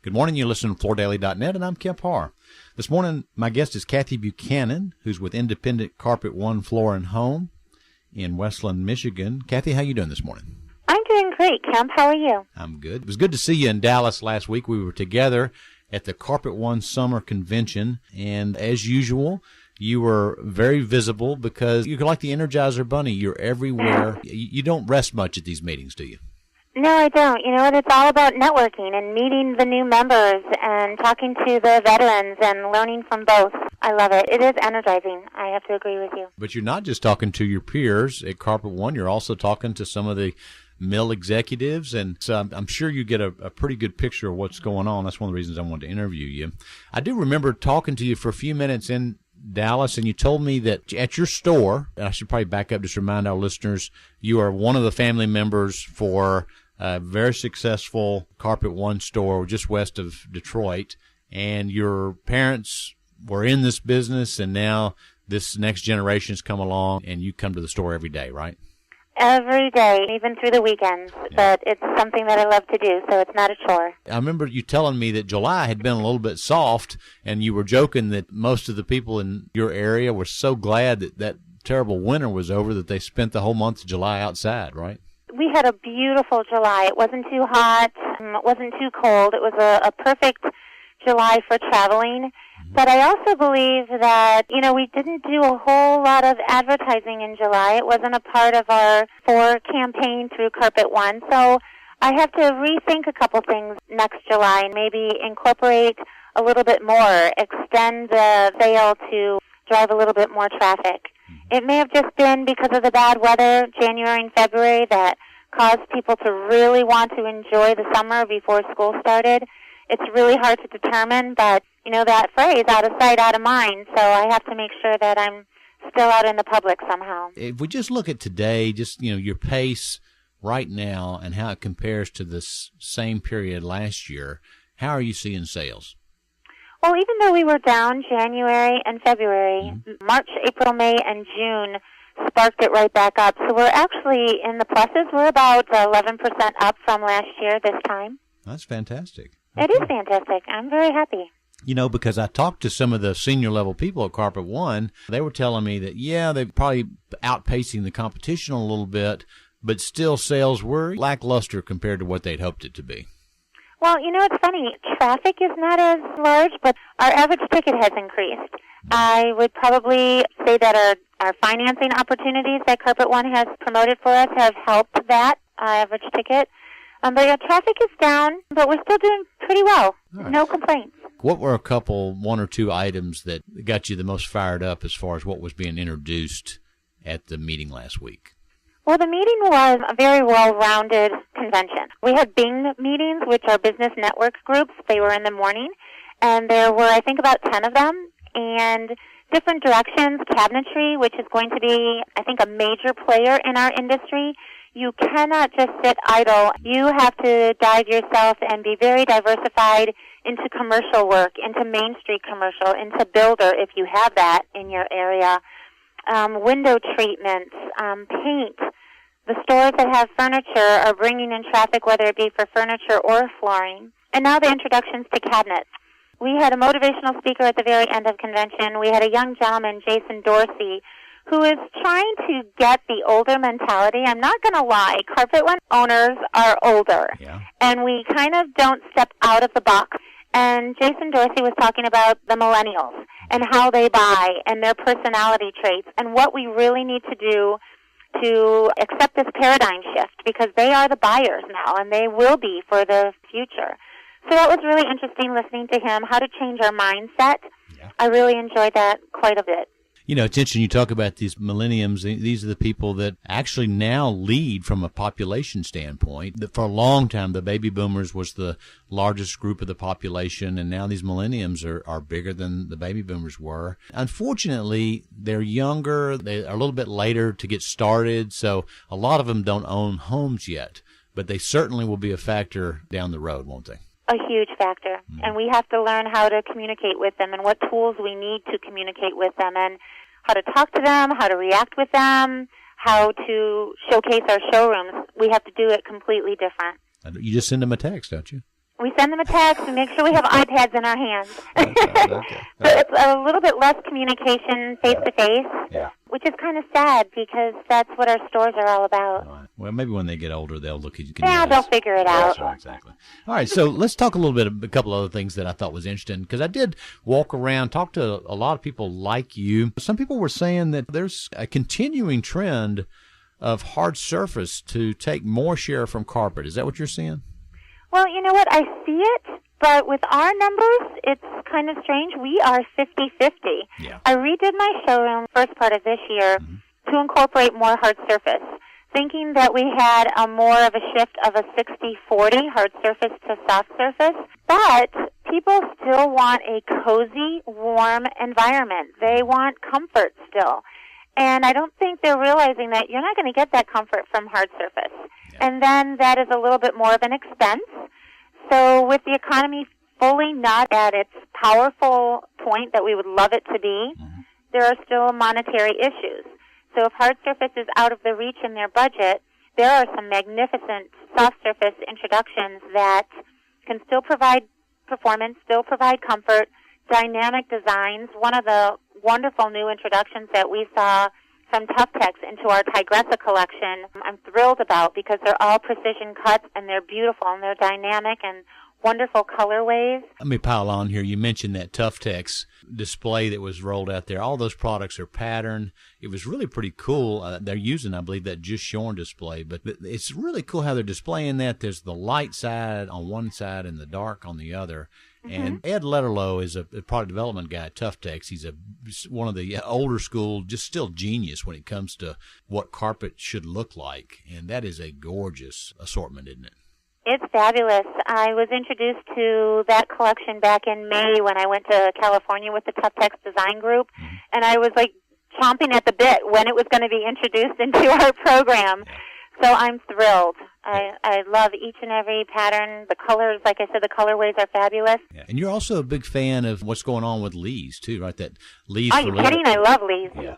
Good morning. You're listening to FloorDaily.net, and I'm Kemp Harr. This morning, my guest is Cathy Buchanan, who's with Independent Carpet One Floor and Home in Westland, Michigan. Cathy, how you doing this morning? I'm doing great, Kemp. How are you? I'm good. It was good to see you in Dallas last week. We were together at the Carpet One Summer Convention, and as usual, you were very visible because you're like the Energizer Bunny. You're everywhere. You don't rest much at these meetings, do you? No, I don't. You know what? It's all about networking and meeting the new members and talking to the veterans and learning from both. I love it. It is energizing. I have to agree with you. But you're not just talking to your peers at Carpet One. You're also talking to some of the mill executives, and so I'm sure you get a pretty good picture of what's going on. That's one of the reasons I wanted to interview you. I do remember talking to you for a few minutes in Dallas, and you told me that at your store, and I should probably back up just to remind our listeners, you are one of the family members for a very successful Carpet One store just west of Detroit, and your parents were in this business, and now this next generation's come along, and you come to the store every day, right? Every day, even through the weekends, but it's something that I love to do, so it's not a chore. I remember you telling me that July had been a little bit soft, and you were joking that most of the people in your area were so glad that that terrible winter was over that they spent the whole month of July outside, right? We had a beautiful July. It wasn't too hot. It wasn't too cold. It was a perfect July for traveling. But I also believe that, we didn't do a whole lot of advertising in July. It wasn't a part of our FOR campaign through Carpet One. So I have to rethink a couple things next July and maybe incorporate a little bit more, extend the sale to drive a little bit more traffic. It may have just been because of the bad weather, January and February, that caused people to really want to enjoy the summer before school started. It's really hard to determine, but, that phrase, out of sight, out of mind, so I have to make sure that I'm still out in the public somehow. If we just look at today, just, your pace right now and how it compares to this same period last year, how are you seeing sales? Well, even though we were down January and February, March, April, May, and June sparked it right back up. So we're actually in the pluses. We're about 11% up from last year this time. That's fantastic. It is fantastic. I'm very happy. Because I talked to some of the senior level people at Carpet One, they were telling me that, they're probably outpacing the competition a little bit, but still sales were lackluster compared to what they'd hoped it to be. Well, it's funny. Traffic is not as large, but our average ticket has increased. I would probably say that our financing opportunities that Carpet One has promoted for us have helped that average ticket. But traffic is down, but we're still doing pretty well. Right. No complaints. What were one or two items that got you the most fired up as far as what was being introduced at the meeting last week? Well, the meeting was a very well-rounded convention. We had Bing meetings, which are business network groups. They were in the morning, and there were, I think, about 10 of them, and different directions, cabinetry, which is going to be, I think, a major player in our industry. You cannot just sit idle. You have to dive yourself and be very diversified into commercial work, into Main Street commercial, into builder, if you have that in your area, window treatments, paint. The stores that have furniture are bringing in traffic, whether it be for furniture or flooring. And now the introductions to cabinets. We had a motivational speaker at the very end of convention. We had a young gentleman, Jason Dorsey, who is trying to get the older mentality. I'm not going to lie, Carpet One owners are older, and we kind of don't step out of the box. And Jason Dorsey was talking about the millennials and how they buy and their personality traits and what we really need to do to accept this paradigm shift, because they are the buyers now, and they will be for the future. So that was really interesting listening to him, how to change our mindset. I really enjoyed that quite a bit. It's interesting you talk about these millenniums. These are the people that actually now lead from a population standpoint. For a long time, the baby boomers was the largest group of the population, and now these millenniums are bigger than the baby boomers were. Unfortunately, they're younger. They are a little bit later to get started, so a lot of them don't own homes yet. But they certainly will be a factor down the road, won't they? A huge factor. And we have to learn how to communicate with them and what tools we need to communicate with them and how to talk to them, how to react with them, how to showcase our showrooms. We have to do it completely different. You just send them a text, don't you? We send them a text. We make sure we have iPads in our hands. Okay. So it's a little bit less communication face-to-face, which is kind of sad because that's what our stores are all about. Right. Well, maybe when they get older, they'll look at you. Yeah, they'll figure it out. Right, exactly. All right, so let's talk a little bit, a couple other things that I thought was interesting, because I did walk around, talk to a lot of people like you. Some people were saying that there's a continuing trend of hard surface to take more share from carpet. Is that what you're seeing? Well, you know what? I see it, but with our numbers, it's kind of strange. We are 50-50. Yeah. I redid my showroom first part of this year to incorporate more hard surface, thinking that we had a more of a shift of a 60-40 hard surface to soft surface. But people still want a cozy, warm environment. They want comfort still. And I don't think they're realizing that you're not going to get that comfort from hard surface. Yeah. And then that is a little bit more of an expense. So with the economy fully not at its powerful point that we would love it to be, there are still monetary issues. So if hard surface is out of the reach in their budget, there are some magnificent soft surface introductions that can still provide performance, still provide comfort, dynamic designs. One of the wonderful new introductions that we saw from Tuftex into our Tigressa collection, I'm thrilled about because they're all precision cuts and they're beautiful and they're dynamic and wonderful colorways. Let me pile on here. You mentioned that Tuftex display that was rolled out there. All those products are patterned. It was really pretty cool. They're using, I believe, that Just Shorn display, but it's really cool how they're displaying that. There's the light side on one side and the dark on the other. And Ed Letterlow is a product development guy at Tuftex. He's one of the older school, just still genius when it comes to what carpet should look like. And that is a gorgeous assortment, isn't it? It's fabulous. I was introduced to that collection back in May when I went to California with the Tuftex Design Group. And I was like chomping at the bit when it was going to be introduced into our program. So I'm thrilled. I love each and every pattern. The colors, like I said, the colorways are fabulous. Yeah. And you're also a big fan of what's going on with Lee's, too, right? That Lee's. Are you kidding? I love Lee's. Yeah.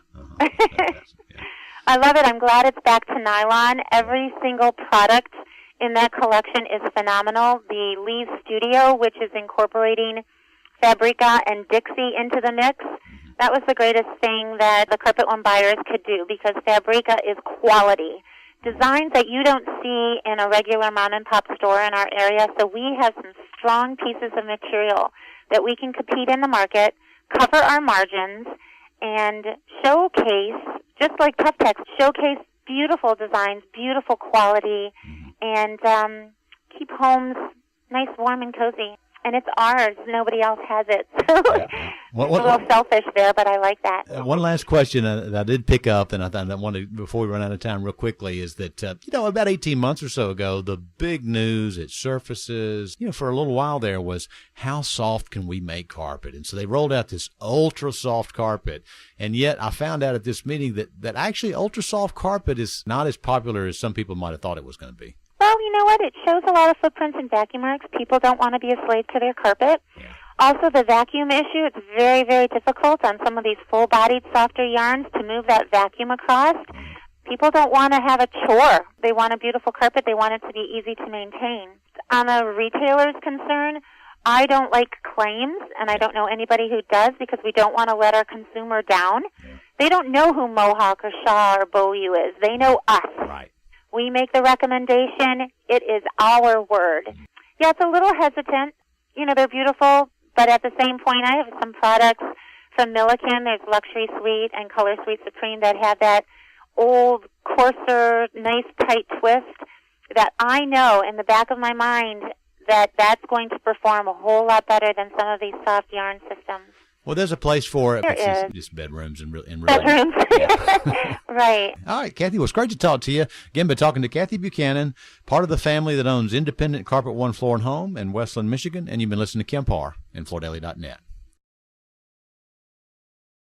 I love it. I'm glad it's back to nylon. Every single product in that collection is phenomenal. The Lee's Studio, which is incorporating Fabrica and Dixie into the mix, that was the greatest thing that the Carpet One buyers could do because Fabrica is quality. Designs that you don't see in a regular mom-and-pop store in our area, so we have some strong pieces of material that we can compete in the market, cover our margins, and showcase, just like Tuftex, showcase beautiful designs, beautiful quality, and keep homes nice, warm, and cozy. And it's ours. Nobody else has it. So it's a little selfish there, but I like that. One last question that I did pick up, and I thought I wanted, before we run out of time real quickly, is that, about 18 months or so ago, the big news at Surfaces, for a little while there was how soft can we make carpet? And so they rolled out this ultra soft carpet. And yet I found out at this meeting that actually ultra soft carpet is not as popular as some people might have thought it was going to be. Well, you know what? It shows a lot of footprints and vacuum marks. People don't want to be a slave to their carpet. Yeah. Also, the vacuum issue, it's very, very difficult on some of these full-bodied, softer yarns to move that vacuum across. People don't want to have a chore. They want a beautiful carpet. They want it to be easy to maintain. On a retailer's concern, I don't like claims, and I don't know anybody who does because we don't want to let our consumer down. They don't know who Mohawk or Shaw or Beaulieu is. They know us. Right. We make the recommendation. It is our word. Yeah, it's a little hesitant. They're beautiful, but at the same point, I have some products from Milliken. There's Luxury Suite and Color Suite Supreme that have that old, coarser, nice, tight twist that I know in the back of my mind that that's going to perform a whole lot better than some of these soft yarn systems. Well, there's a place for it. There is. Just bedrooms and bedrooms. Yeah. Right. All right, Cathy, well, it's great to talk to you. Again, been talking to Cathy Buchanan, part of the family that owns independent Carpet One Floor and Home in Westland, Michigan, and you've been listening to Kemp Harr in FloorDaily.net.